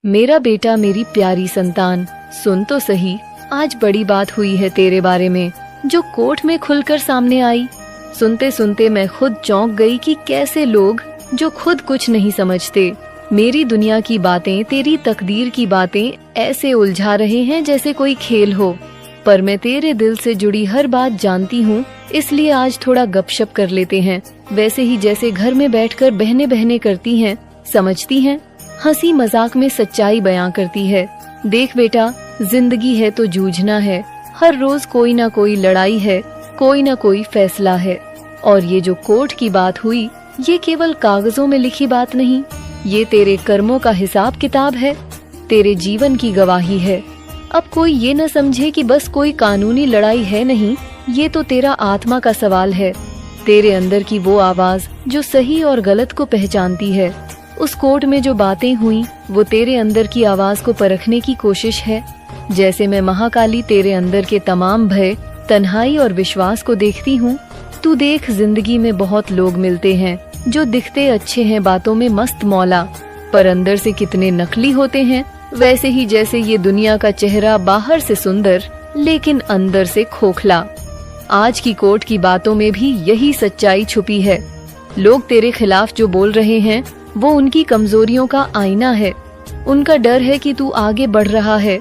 मेरा बेटा, मेरी प्यारी संतान, सुन तो सही, आज बड़ी बात हुई है तेरे बारे में, जो कोर्ट में खुलकर सामने आई। सुनते सुनते मैं खुद चौंक गई कि कैसे लोग जो खुद कुछ नहीं समझते, मेरी दुनिया की बातें, तेरी तकदीर की बातें ऐसे उलझा रहे हैं जैसे कोई खेल हो। पर मैं तेरे दिल से जुड़ी हर बात जानती हूँ, इसलिए आज थोड़ा गपशप कर लेते हैं, वैसे ही जैसे घर में बैठकर बहनें बहनें करती हैं, समझती हैं, हंसी मजाक में सच्चाई बयां करती है। देख बेटा, जिंदगी है तो जूझना है, हर रोज कोई ना कोई लड़ाई है, कोई ना कोई फैसला है। और ये जो कोर्ट की बात हुई, ये केवल कागजों में लिखी बात नहीं, ये तेरे कर्मों का हिसाब किताब है, तेरे जीवन की गवाही है। अब कोई ये न समझे कि बस कोई कानूनी लड़ाई है, नहीं, ये तो तेरा आत्मा का सवाल है, तेरे अंदर की वो आवाज जो सही और गलत को पहचानती है। उस कोर्ट में जो बातें हुई, वो तेरे अंदर की आवाज को परखने की कोशिश है। जैसे मैं महाकाली तेरे अंदर के तमाम भय, तन्हाई और विश्वास को देखती हूँ। तू देख, जिंदगी में बहुत लोग मिलते हैं जो दिखते अच्छे हैं, बातों में मस्त मौला, पर अंदर से कितने नकली होते हैं। वैसे ही जैसे ये दुनिया का चेहरा बाहर से सुंदर लेकिन अंदर से खोखला। आज की कोर्ट की बातों में भी यही सच्चाई छुपी है। लोग तेरे खिलाफ जो बोल रहे हैं, वो उनकी कमजोरियों का आईना है। उनका डर है कि तू आगे बढ़ रहा है,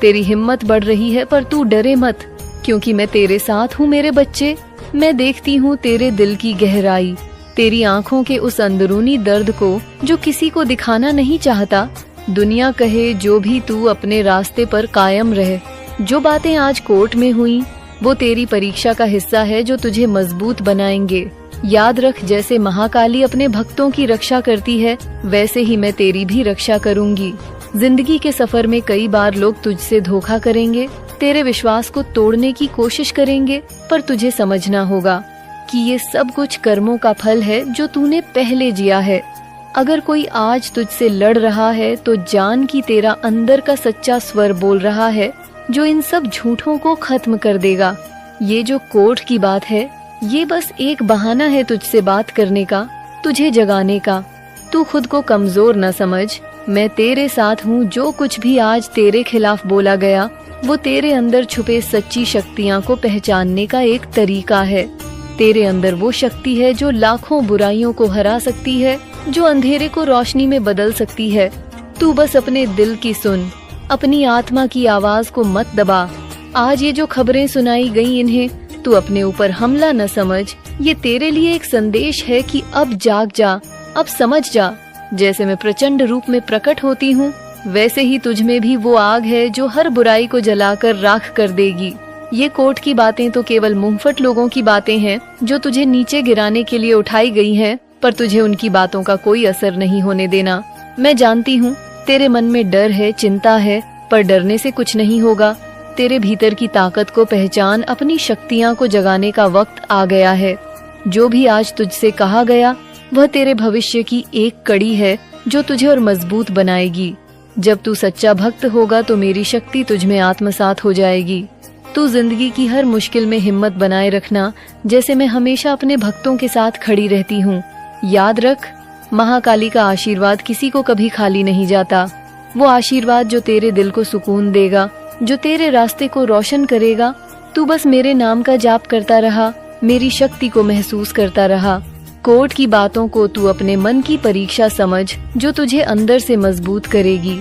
तेरी हिम्मत बढ़ रही है, पर तू डरे मत, क्योंकि मैं तेरे साथ हूँ मेरे बच्चे। मैं देखती हूँ तेरे दिल की गहराई, तेरी आँखों के उस अंदरूनी दर्द को जो किसी को दिखाना नहीं चाहता। दुनिया कहे जो भी, तू अपने रास्ते पर कायम रहे। जो बातें आज कोर्ट में हुई, वो तेरी परीक्षा का हिस्सा है जो तुझे मजबूत बनाएंगे। याद रख, जैसे महाकाली अपने भक्तों की रक्षा करती है, वैसे ही मैं तेरी भी रक्षा करूंगी। जिंदगी के सफर में कई बार लोग तुझसे धोखा करेंगे, तेरे विश्वास को तोड़ने की कोशिश करेंगे, पर तुझे समझना होगा कि ये सब कुछ कर्मों का फल है जो तूने पहले जिया है। अगर कोई आज तुझसे लड़ रहा है, तो जान कि तेरा अंदर का सच्चा स्वर बोल रहा है, जो इन सब झूठों को खत्म कर देगा। ये जो कोर्ट की बात है, ये बस एक बहाना है तुझसे बात करने का, तुझे जगाने का। तू खुद को कमजोर न समझ, मैं तेरे साथ हूँ। जो कुछ भी आज तेरे खिलाफ बोला गया, वो तेरे अंदर छुपे सच्ची शक्तियाँ को पहचानने का एक तरीका है। तेरे अंदर वो शक्ति है जो लाखों बुराइयों को हरा सकती है, जो अंधेरे को रोशनी में बदल सकती है। तू बस अपने दिल की सुन, अपनी आत्मा की आवाज को मत दबा। आज ये जो खबरें सुनाई गई, इन्हें तू अपने ऊपर हमला न समझ। ये तेरे लिए एक संदेश है कि अब जाग जा, अब समझ जा। जैसे मैं प्रचंड रूप में प्रकट होती हूँ, वैसे ही तुझ में भी वो आग है जो हर बुराई को जलाकर राख कर देगी। ये कोर्ट की बातें तो केवल मुंहफट लोगों की बातें हैं, जो तुझे नीचे गिराने के लिए उठाई गई हैं, पर तुझे उनकी बातों का कोई असर नहीं होने देना। मैं जानती हूँ तेरे मन में डर है, चिंता है, पर डरने से कुछ नहीं होगा। तेरे भीतर की ताकत को पहचान, अपनी शक्तियाँ को जगाने का वक्त आ गया है। जो भी आज तुझसे कहा गया, वह तेरे भविष्य की एक कड़ी है जो तुझे और मजबूत बनाएगी। जब तू सच्चा भक्त होगा तो मेरी शक्ति तुझ में आत्मसात हो जाएगी। तू जिंदगी की हर मुश्किल में हिम्मत बनाए रखना, जैसे मैं हमेशा अपने भक्तों के साथ खड़ी रहती हूँ। याद रख, महाकाली का आशीर्वाद किसी को कभी खाली नहीं जाता। वो आशीर्वाद जो तेरे दिल को सुकून देगा, जो तेरे रास्ते को रोशन करेगा। तू बस मेरे नाम का जाप करता रहा, मेरी शक्ति को महसूस करता रहा। कोर्ट की बातों को तू अपने मन की परीक्षा समझ, जो तुझे अंदर से मजबूत करेगी।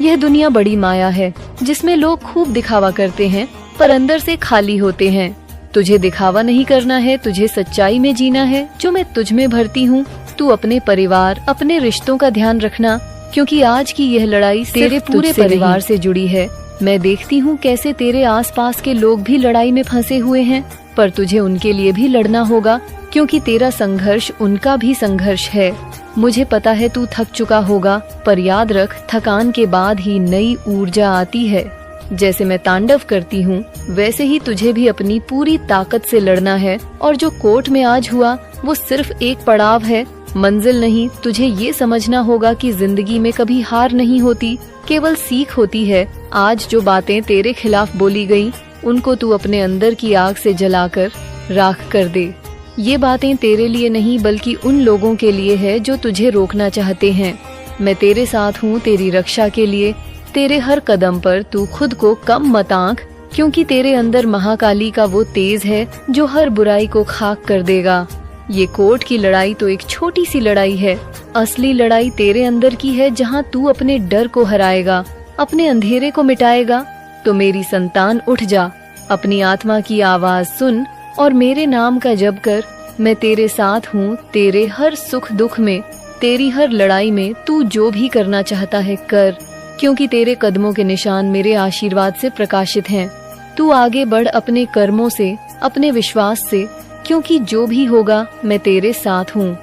यह दुनिया बड़ी माया है, जिसमें लोग खूब दिखावा करते हैं, पर अंदर से खाली होते हैं। तुझे दिखावा नहीं करना है, तुझे सच्चाई में जीना है, जो मैं तुझ में भरती हूँ। तू अपने परिवार, अपने रिश्तों का ध्यान रखना, क्योंकि आज की यह लड़ाई तेरे पूरे परिवार से जुड़ी है। मैं देखती हूँ कैसे तेरे आसपास के लोग भी लड़ाई में फंसे हुए हैं, पर तुझे उनके लिए भी लड़ना होगा, क्योंकि तेरा संघर्ष उनका भी संघर्ष है। मुझे पता है तू थक चुका होगा, पर याद रख, थकान के बाद ही नई ऊर्जा आती है। जैसे मैं तांडव करती हूँ, वैसे ही तुझे भी अपनी पूरी ताकत से लड़ना है। और जो कोर्ट में आज हुआ, वो सिर्फ एक पड़ाव है, मंजिल नहीं। तुझे ये समझना होगा कि जिंदगी में कभी हार नहीं होती, केवल सीख होती है। आज जो बातें तेरे खिलाफ बोली गयी, उनको तू अपने अंदर की आग से जलाकर राख कर दे। ये बातें तेरे लिए नहीं, बल्कि उन लोगों के लिए है जो तुझे रोकना चाहते हैं। मैं तेरे साथ हूँ तेरी रक्षा के लिए। तेरे हर कदम पर तू खुद को कम मत आंक, क्योंकि तेरे अंदर महाकाली का वो तेज है जो हर बुराई को खाक कर देगा। ये कोर्ट की लड़ाई तो एक छोटी सी लड़ाई है, असली लड़ाई तेरे अंदर की है, जहाँ तू अपने डर को हराएगा, अपने अंधेरे को मिटाएगा। तो मेरी संतान उठ जा, अपनी आत्मा की आवाज सुन और मेरे नाम का जप कर। मैं तेरे साथ हूँ, तेरे हर सुख दुख में, तेरी हर लड़ाई में। तू जो भी करना चाहता है कर, क्योंकि तेरे कदमों के निशान मेरे आशीर्वाद से प्रकाशित हैं। तू आगे बढ़ अपने कर्मों से, अपने विश्वास से, क्योंकि जो भी होगा मैं तेरे साथ हूँ।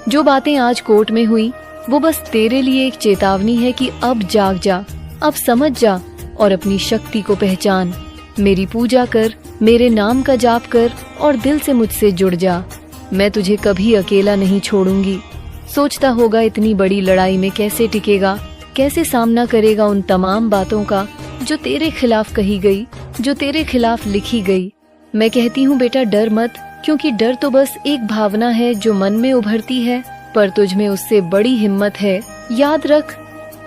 जो बातें आज कोर्ट में हुई वो बस तेरे लिए एक चेतावनी है कि अब जाग जा, अब समझ जा और अपनी शक्ति को पहचान। मेरी पूजा कर, मेरे नाम का जाप कर और दिल से मुझसे जुड़ जा। मैं तुझे कभी अकेला नहीं छोड़ूंगी। सोचता होगा इतनी बड़ी लड़ाई में कैसे टिकेगा, कैसे सामना करेगा उन तमाम बातों का जो तेरे खिलाफ कही गई, जो तेरे खिलाफ लिखी गई। मैं कहती हूँ बेटा डर मत, क्योंकि डर तो बस एक भावना है जो मन में उभरती है, पर तुझ में उससे बड़ी हिम्मत है। याद रख,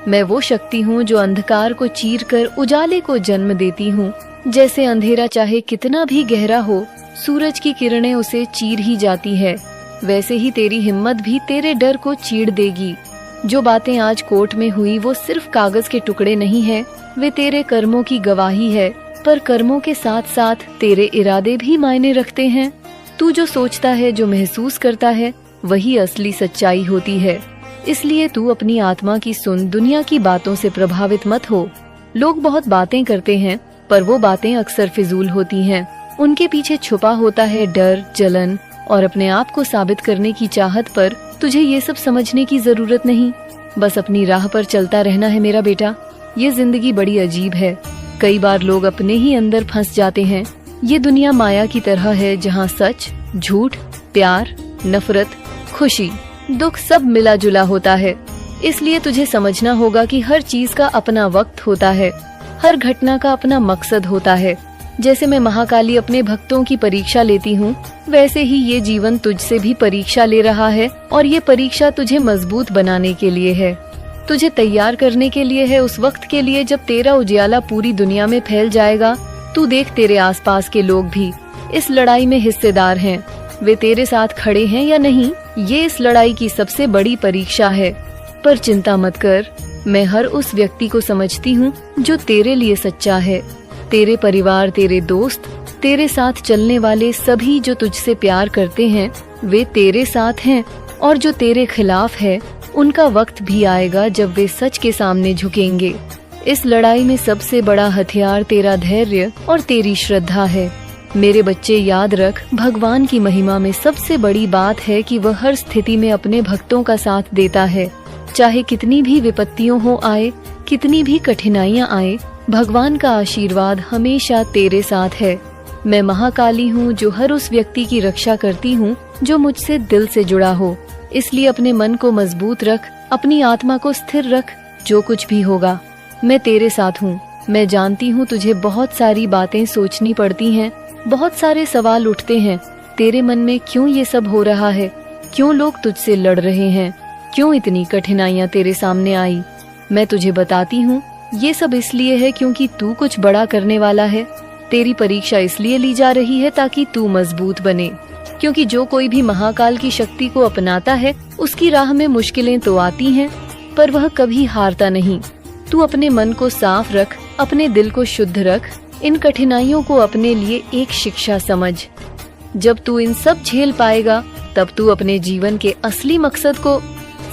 मैं वो शक्ति हूँ जो अंधकार को चीर कर उजाले को जन्म देती हूँ। जैसे अंधेरा चाहे कितना भी गहरा हो, सूरज की किरणें उसे चीर ही जाती है, वैसे ही तेरी हिम्मत भी तेरे डर को चीर देगी। जो बातें आज कोर्ट में हुई वो सिर्फ कागज के टुकड़े नहीं है, वे तेरे कर्मों की गवाही है। पर कर्मों के साथ साथ तेरे इरादे भी मायने रखते हैं। तू जो सोचता है, जो महसूस करता है, वही असली सच्चाई होती है। इसलिए तू अपनी आत्मा की सुन, दुनिया की बातों से प्रभावित मत हो। लोग बहुत बातें करते हैं, पर वो बातें अक्सर फिजूल होती हैं। उनके पीछे छुपा होता है डर, जलन और अपने आप को साबित करने की चाहत। पर तुझे ये सब समझने की जरूरत नहीं, बस अपनी राह पर चलता रहना है मेरा बेटा। ये जिंदगी बड़ी अजीब है, कई बार लोग अपने ही अंदर फंस जाते हैं। ये दुनिया माया की तरह है, जहाँ सच, झूठ, प्यार, नफरत, खुशी, दुख सब मिला जुला होता है। इसलिए तुझे समझना होगा कि हर चीज का अपना वक्त होता है, हर घटना का अपना मकसद होता है। जैसे मैं महाकाली अपने भक्तों की परीक्षा लेती हूँ, वैसे ही ये जीवन तुझसे भी परीक्षा ले रहा है। और ये परीक्षा तुझे मजबूत बनाने के लिए है, तुझे तैयार करने के लिए है, उस वक्त के लिए जब तेरा उजियाला पूरी दुनिया में फैल जाएगा। तू देख, तेरे आसपास के लोग भी इस लड़ाई में हिस्सेदार हैं। वे तेरे साथ खड़े हैं या नहीं, ये इस लड़ाई की सबसे बड़ी परीक्षा है। पर चिंता मत कर, मैं हर उस व्यक्ति को समझती हूँ जो तेरे लिए सच्चा है। तेरे परिवार, तेरे दोस्त, तेरे साथ चलने वाले सभी जो तुझसे प्यार करते हैं, वे तेरे साथ हैं। और जो तेरे खिलाफ है, उनका वक्त भी आएगा जब वे सच के सामने झुकेंगे। इस लड़ाई में सबसे बड़ा हथियार तेरा धैर्य और तेरी श्रद्धा है। मेरे बच्चे याद रख, भगवान की महिमा में सबसे बड़ी बात है कि वह हर स्थिति में अपने भक्तों का साथ देता है। चाहे कितनी भी विपत्तियों हो आए, कितनी भी कठिनाइयाँ आए, भगवान का आशीर्वाद हमेशा तेरे साथ है। मैं महाकाली हूँ जो हर उस व्यक्ति की रक्षा करती हूँ जो मुझसे दिल से जुड़ा हो। इसलिए अपने मन को मजबूत रख, अपनी आत्मा को स्थिर रख। जो कुछ भी होगा मैं तेरे साथ हूँ। मैं जानती हूँ तुझे बहुत सारी बातें सोचनी पड़ती हैं, बहुत सारे सवाल उठते हैं तेरे मन में, क्यों ये सब हो रहा है, क्यों लोग तुझसे लड़ रहे हैं, क्यों इतनी कठिनाइयाँ तेरे सामने आई। मैं तुझे बताती हूँ ये सब इसलिए है क्योंकि तू कुछ बड़ा करने वाला है। तेरी परीक्षा इसलिए ली जा रही है ताकि तू मजबूत बने, क्योंकि जो कोई भी महाकाल की शक्ति को अपनाता है उसकी राह में मुश्किलें तो आती हैं, पर वह कभी हारता नहीं। तू अपने मन को साफ रख, अपने दिल को शुद्ध रख। इन कठिनाइयों को अपने लिए एक शिक्षा समझ। जब तू इन सब झेल पाएगा, तब तू अपने जीवन के असली मकसद को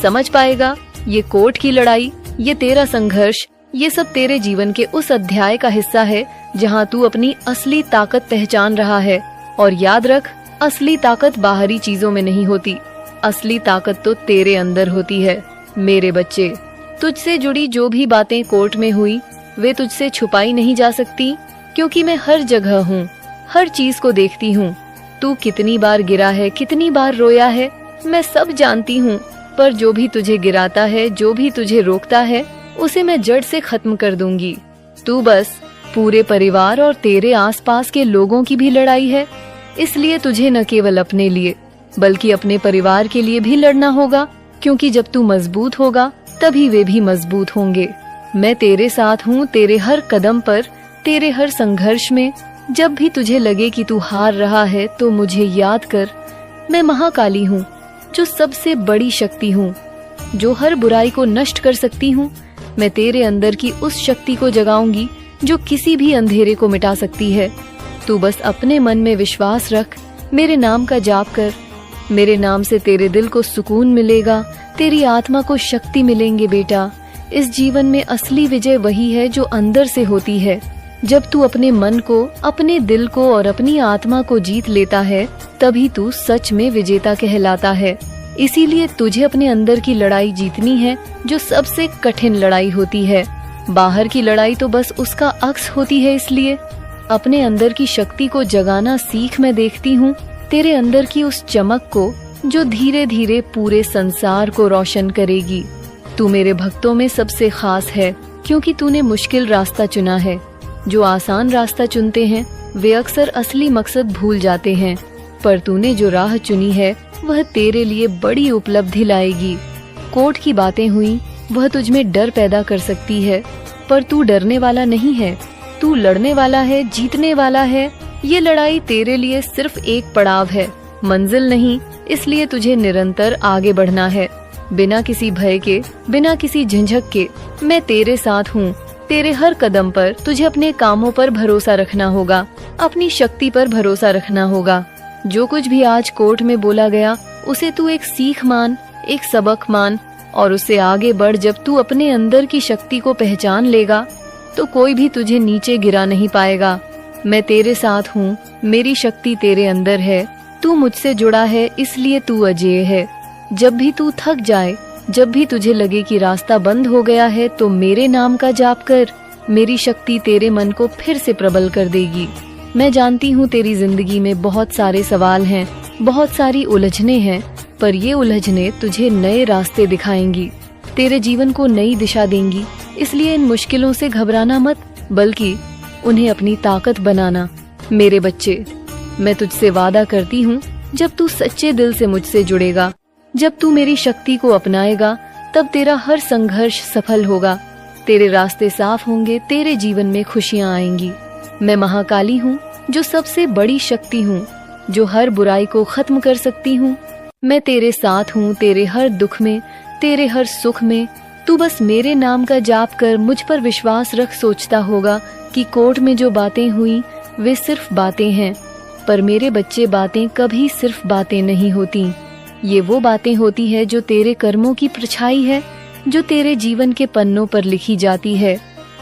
समझ पाएगा। ये कोर्ट की लड़ाई, ये तेरा संघर्ष, ये सब तेरे जीवन के उस अध्याय का हिस्सा है जहाँ तू अपनी असली ताकत पहचान रहा है। और याद रख, असली ताकत बाहरी चीजों में नहीं होती, असली ताकत तो तेरे अंदर होती है। मेरे बच्चे, तुझसे जुड़ी जो भी बातें कोर्ट में हुई, वे तुझसे छुपाई नहीं जा सकती, क्योंकि मैं हर जगह हूँ, हर चीज को देखती हूँ। तू कितनी बार गिरा है, कितनी बार रोया है, मैं सब जानती हूँ। पर जो भी तुझे गिराता है, जो भी तुझे रोकता है, उसे मैं जड़ से खत्म कर दूंगी। तू बस, पूरे परिवार और तेरे आसपास के लोगों की भी लड़ाई है। इसलिए तुझे न केवल अपने लिए बल्कि अपने परिवार के लिए भी लड़ना होगा, क्योंकि जब तू मजबूत होगा तभी वे भी मजबूत होंगे। मैं तेरे साथ हूँ तेरे हर कदम पर, तेरे हर संघर्ष में। जब भी तुझे लगे कि तू हार रहा है तो मुझे याद कर, मैं महाकाली हूँ जो सबसे बड़ी शक्ति हूँ, जो हर बुराई को नष्ट कर सकती हूँ। मैं तेरे अंदर की उस शक्ति को जगाऊंगी जो किसी भी अंधेरे को मिटा सकती है। तू बस अपने मन में विश्वास रख, मेरे नाम का जाप कर। मेरे नाम से तेरे दिल को सुकून मिलेगा, तेरी आत्मा को शक्ति मिलेंगे बेटा। इस जीवन में असली विजय वही है जो अंदर से होती है। जब तू अपने मन को, अपने दिल को और अपनी आत्मा को जीत लेता है, तभी तू सच में विजेता कहलाता है। इसीलिए तुझे अपने अंदर की लड़ाई जीतनी है, जो सबसे कठिन लड़ाई होती है। बाहर की लड़ाई तो बस उसका अक्स होती है। इसलिए अपने अंदर की शक्ति को जगाना सीख। मैं देखती हूँ तेरे अंदर की उस चमक को जो धीरे धीरे पूरे संसार को रोशन करेगी। तू मेरे भक्तों में सबसे खास है, क्योंकि तूने मुश्किल रास्ता चुना है। जो आसान रास्ता चुनते हैं वे अक्सर असली मकसद भूल जाते हैं, पर तूने जो राह चुनी है वह तेरे लिए बड़ी उपलब्धि लाएगी। कोर्ट की बातें हुई, वह तुझमें डर पैदा कर सकती है, पर तू डरने वाला नहीं है। तू लड़ने वाला है, जीतने वाला है। ये लड़ाई तेरे लिए सिर्फ एक पड़ाव है, मंजिल नहीं। इसलिए तुझे निरंतर आगे बढ़ना है, बिना किसी भय के, बिना किसी झंझक के। मैं तेरे साथ हूँ। तेरे हर कदम पर तुझे अपने कामों पर भरोसा रखना होगा, अपनी शक्ति पर भरोसा रखना होगा। जो कुछ भी आज कोर्ट में बोला गया उसे तू एक सीख मान, एक सबक मान और उससे आगे बढ़। जब तू अपने अंदर की शक्ति को पहचान लेगा तो कोई भी तुझे नीचे गिरा नहीं पाएगा। मैं तेरे साथ हूँ, मेरी शक्ति तेरे अंदर है। तू मुझसे जुड़ा है, इसलिए तू अजेय है। जब भी तू थक जाए, जब भी तुझे लगे कि रास्ता बंद हो गया है, तो मेरे नाम का जाप कर। मेरी शक्ति तेरे मन को फिर से प्रबल कर देगी। मैं जानती हूँ तेरी जिंदगी में बहुत सारे सवाल हैं, बहुत सारी उलझने हैं, पर ये उलझने तुझे नए रास्ते दिखाएंगी, तेरे जीवन को नई दिशा देंगी। इसलिए इन मुश्किलों से घबराना मत, बल्कि उन्हें अपनी ताकत बनाना। मेरे बच्चे, मैं तुझसे वादा करती हूँ, जब तू सच्चे दिल से मुझसे जुड़ेगा, जब तू मेरी शक्ति को अपनाएगा, तब तेरा हर संघर्ष सफल होगा, तेरे रास्ते साफ होंगे, तेरे जीवन में खुशियाँ आएंगी। मैं महाकाली हूँ जो सबसे बड़ी शक्ति हूँ, जो हर बुराई को खत्म कर सकती हूँ। मैं तेरे साथ हूँ, तेरे हर दुख में, तेरे हर सुख में। तू बस मेरे नाम का जाप कर, मुझ पर विश्वास रख। सोचता होगा कि कोर्ट में जो बातें हुई वे सिर्फ बातें हैं, पर मेरे बच्चे, बातें कभी सिर्फ बातें नहीं होती। ये वो बातें होती है जो तेरे कर्मों की परछाई है, जो तेरे जीवन के पन्नों पर लिखी जाती है।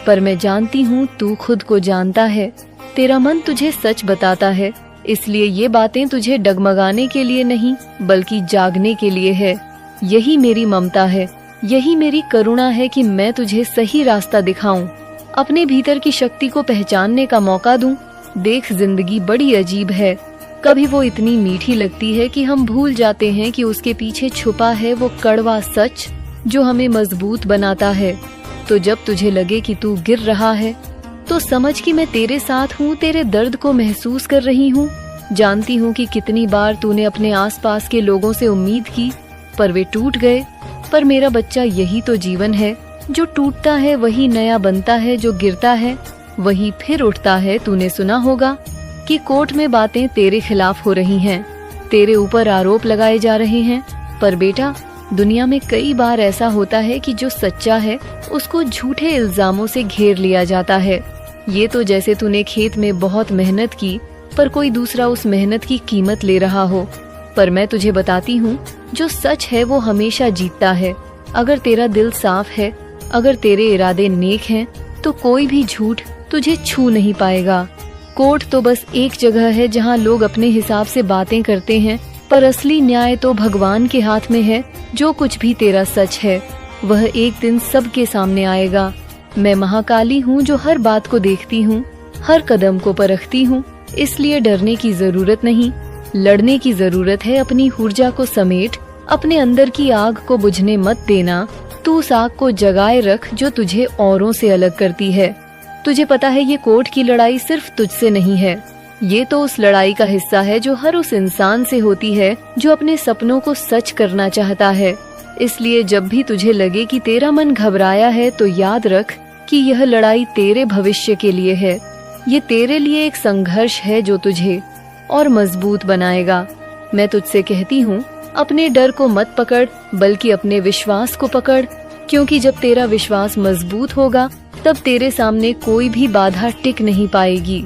पर मैं जानती हूँ तू खुद को जानता है, तेरा मन तुझे सच बताता है। इसलिए ये बातें तुझे डगमगाने के लिए नहीं, बल्कि जागने के लिए है। यही मेरी ममता है, यही मेरी करुणा है कि मैं तुझे सही रास्ता दिखाऊं, अपने भीतर की शक्ति को पहचानने का मौका दूं। देख, जिंदगी बड़ी अजीब है। कभी वो इतनी मीठी लगती है कि हम भूल जाते हैं कि उसके पीछे छुपा है वो कड़वा सच जो हमें मजबूत बनाता है। तो जब तुझे लगे कि तू गिर रहा है, तो समझ कि मैं तेरे साथ हूँ, तेरे दर्द को महसूस कर रही हूँ। जानती हूँ कि कितनी बार तूने अपने आसपास के लोगों से उम्मीद की, पर वे टूट गए। पर मेरा बच्चा, यही तो जीवन है। जो टूटता है वही नया बनता है, जो गिरता है वही फिर उठता है। तूने सुना होगा कि कोर्ट में बातें तेरे खिलाफ हो रही हैं, तेरे ऊपर आरोप लगाए जा रहे हैं। पर बेटा, दुनिया में कई बार ऐसा होता है कि जो सच्चा है उसको झूठे इल्जामों से घेर लिया जाता है। ये तो जैसे तूने खेत में बहुत मेहनत की, पर कोई दूसरा उस मेहनत की कीमत ले रहा हो। पर मैं तुझे बताती हूँ, जो सच है वो हमेशा जीतता है। अगर तेरा दिल साफ है, अगर तेरे इरादे नेक हैं, तो कोई भी झूठ तुझे छू नहीं पाएगा। कोर्ट तो बस एक जगह है जहाँ लोग अपने हिसाब से बातें करते हैं, पर असली न्याय तो भगवान के हाथ में है। जो कुछ भी तेरा सच है वह एक दिन सबके सामने आएगा। मैं महाकाली हूँ जो हर बात को देखती हूँ, हर कदम को परखती हूँ। इसलिए डरने की जरूरत नहीं, लड़ने की जरूरत है। अपनी ऊर्जा को समेट, अपने अंदर की आग को बुझने मत देना। तू उस आग को जगाए रख जो तुझे औरों से अलग करती है। तुझे पता है ये कोर्ट की लड़ाई सिर्फ तुझसे नहीं है, ये तो उस लड़ाई का हिस्सा है जो हर उस इंसान से होती है जो अपने सपनों को सच करना चाहता है। इसलिए जब भी तुझे लगे कि तेरा मन घबराया है तो याद रख कि यह लड़ाई तेरे भविष्य के लिए है। ये तेरे लिए एक संघर्ष है जो तुझे और मजबूत बनाएगा। मैं तुझसे कहती हूँ, अपने डर को मत पकड़ बल्कि अपने विश्वास को पकड़, क्योंकि जब तेरा विश्वास मजबूत होगा तब तेरे सामने कोई भी बाधा टिक नहीं पाएगी।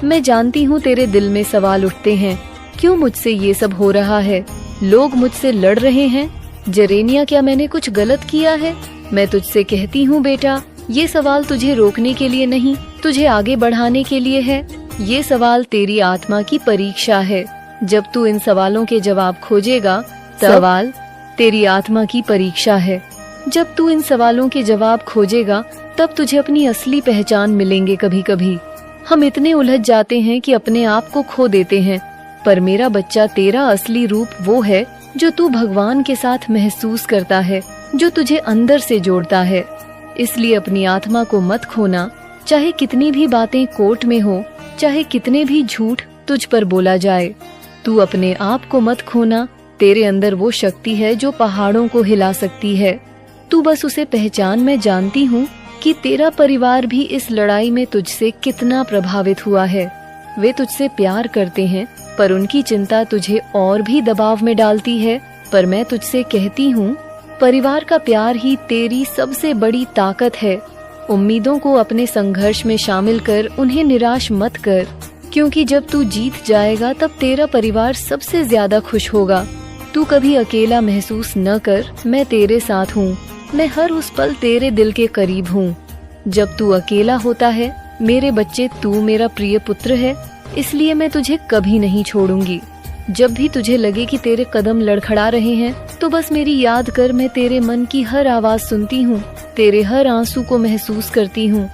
मैं जानती हूँ तेरे दिल में सवाल उठते हैं, क्यों मुझसे ये सब हो रहा है? लोग मुझसे लड़ रहे हैं। जेरेनिया, क्या मैंने कुछ गलत किया है? मैं तुझसे कहती हूँ बेटा, ये सवाल तुझे रोकने के लिए नहीं, तुझे आगे बढ़ाने के लिए है। ये सवाल तेरी आत्मा की परीक्षा है। जब तू इन सवालों के जवाब खोजेगा, सवाल तेरी आत्मा की परीक्षा है। जब तू इन सवालों के जवाब खोजेगा तब तुझे अपनी असली पहचान मिलेंगे। कभी कभी हम इतने उलझ जाते हैं कि अपने आप को खो देते हैं, पर मेरा बच्चा, तेरा असली रूप वो है जो तू भगवान के साथ महसूस करता है, जो तुझे अंदर से जोड़ता है। इसलिए अपनी आत्मा को मत खोना, चाहे कितनी भी बातें कोर्ट में हो, चाहे कितने भी झूठ तुझ पर बोला जाए। तू अपने आप को मत खोना। तेरे अंदर वो शक्ति है जो पहाड़ों को हिला सकती है। तू बस उसे पहचान। मैं जानती हूँ कि तेरा परिवार भी इस लड़ाई में तुझसे कितना प्रभावित हुआ है। वे तुझसे प्यार करते हैं, पर उनकी चिंता तुझे और भी दबाव में डालती है। पर मैं तुझसे कहती हूँ, परिवार का प्यार ही तेरी सबसे बड़ी ताकत है। उम्मीदों को अपने संघर्ष में शामिल कर, उन्हें निराश मत कर, क्योंकि जब तू जीत जाएगा तब तेरा परिवार सबसे ज्यादा खुश होगा। तू कभी अकेला महसूस न कर, मैं तेरे साथ हूँ। मैं हर उस पल तेरे दिल के करीब हूँ। जब तू अकेला होता है, मेरे बच्चे, तू मेरा प्रिय पुत्र है, इसलिए मैं तुझे कभी नहीं छोड़ूंगी। जब भी तुझे लगे कि तेरे कदम लड़खड़ा रहे हैं, तो बस मेरी याद कर। मैं तेरे मन की हर आवाज सुनती हूँ, तेरे हर आंसू को महसूस करती हूँ।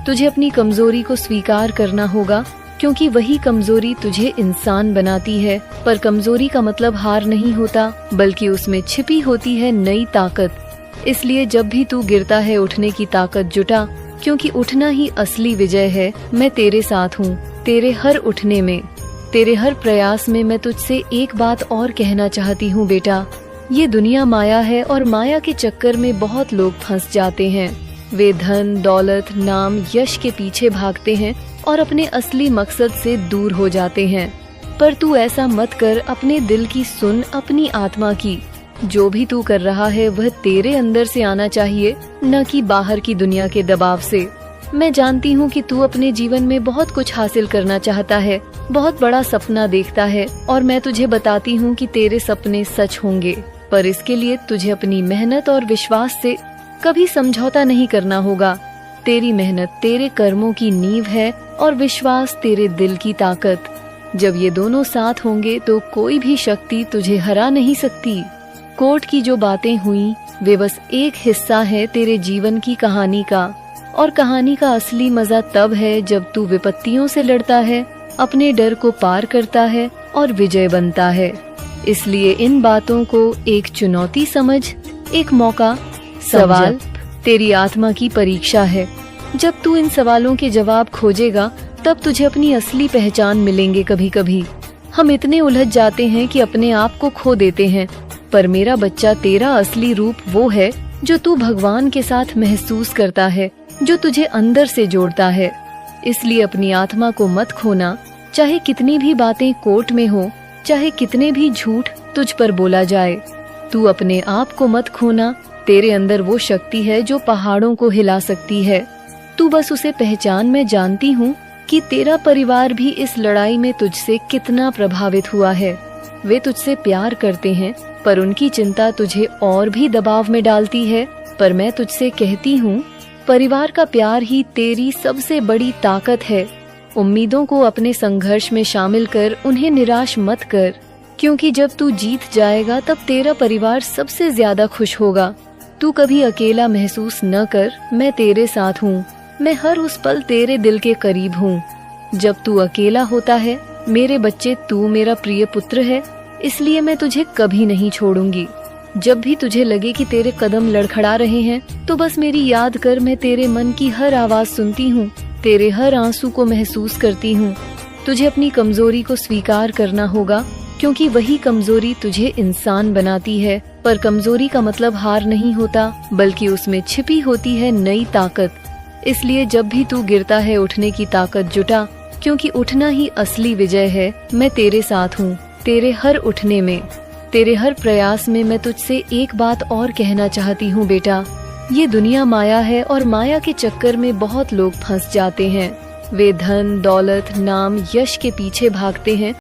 तुझे अपनी कमजोरी को स्वीकार करना होगा, क्योंकि वही कमजोरी तुझे इंसान बनाती है। पर कमजोरी का मतलब हार नहीं होता, बल्कि उसमें छिपी होती है नई ताकत। इसलिए जब भी तू गिरता है, उठने की ताकत जुटा, क्योंकि उठना ही असली विजय है। मैं तेरे साथ हूँ, तेरे हर उठने में, तेरे हर प्रयास में। मैं तुझसे एक बात और कहना चाहती हूँ बेटा, ये दुनिया माया है और माया के चक्कर में बहुत लोग फंस जाते हैं। वे धन, दौलत, नाम, यश के पीछे भागते हैं और अपने असली मकसद से दूर हो जाते हैं। पर तू ऐसा मत कर। अपने दिल की सुन, अपनी आत्मा की। जो भी तू कर रहा है वह तेरे अंदर से आना चाहिए, न कि बाहर की दुनिया के दबाव से। मैं जानती हूँ कि तू अपने जीवन में बहुत कुछ हासिल करना चाहता है, बहुत बड़ा सपना देखता है, और मैं तुझे बताती हूँ कि तेरे सपने सच होंगे। पर इसके लिए तुझे अपनी मेहनत और विश्वास से कभी समझौता नहीं करना होगा। तेरी मेहनत तेरे कर्मों की नींव है और विश्वास तेरे दिल की ताकत। जब ये दोनों साथ होंगे तो कोई भी शक्ति तुझे हरा नहीं सकती। कोर्ट की जो बातें हुई वे बस एक हिस्सा है तेरे जीवन की कहानी का, और कहानी का असली मजा तब है जब तू विपत्तियों से लड़ता है, अपने डर को पार करता है और विजय बनता है। इसलिए इन बातों को एक चुनौती समझ, एक मौका। सवाल तेरी आत्मा की परीक्षा है। जब तू इन सवालों के जवाब खोजेगा तब तुझे अपनी असली पहचान मिलेंगे। कभी कभी हम इतने उलझ जाते हैं कि अपने आप को खो देते हैं, पर मेरा बच्चा, तेरा असली रूप वो है जो तू भगवान के साथ महसूस करता है, जो तुझे अंदर से जोड़ता है। इसलिए अपनी आत्मा को मत खोना, चाहे कितनी भी बातें कोर्ट में हो, चाहे कितने भी झूठ तुझ पर बोला जाए। तू अपने आप को मत खोना। तेरे अंदर वो शक्ति है जो पहाड़ों को हिला सकती है। तू बस उसे पहचान। मैं जानती हूँ कि तेरा परिवार भी इस लड़ाई में तुझसे कितना प्रभावित हुआ है। वे तुझसे प्यार करते हैं, पर उनकी चिंता तुझे और भी दबाव में डालती है। पर मैं तुझसे कहती हूँ, परिवार का प्यार ही तेरी सबसे बड़ी ताकत है। उम्मीदों को अपने संघर्ष में शामिल कर, उन्हें निराश मत कर, क्योंकि जब तू जीत जाएगा तब तेरा परिवार सबसे ज्यादा खुश होगा। तू कभी अकेला महसूस न कर, मैं तेरे साथ हूँ। मैं हर उस पल तेरे दिल के करीब हूँ। जब तू अकेला होता है, मेरे बच्चे, तू मेरा प्रिय पुत्र है, इसलिए मैं तुझे कभी नहीं छोड़ूंगी। जब भी तुझे लगे कि तेरे कदम लड़खड़ा रहे हैं, तो बस मेरी याद कर। मैं तेरे मन की हर आवाज सुनती हूँ, तेरे हर आंसू को महसूस करती हूँ। तुझे अपनी कमजोरी को स्वीकार करना होगा, क्योंकि वही कमजोरी तुझे इंसान बनाती है। पर कमजोरी का मतलब हार नहीं होता, बल्कि उसमें छिपी होती है नई ताकत। इसलिए जब भी तू गिरता है उठने की ताकत जुटा, क्योंकि उठना ही असली विजय है। मैं तेरे साथ हूँ, तेरे हर उठने में, तेरे हर प्रयास में। मैं तुझसे एक बात और कहना चाहती हूँ बेटा, ये दुनिया माया है और माया के चक्कर में बहुत लोग फंस जाते हैं। वे धन, दौलत, नाम, यश के पीछे भागते हैं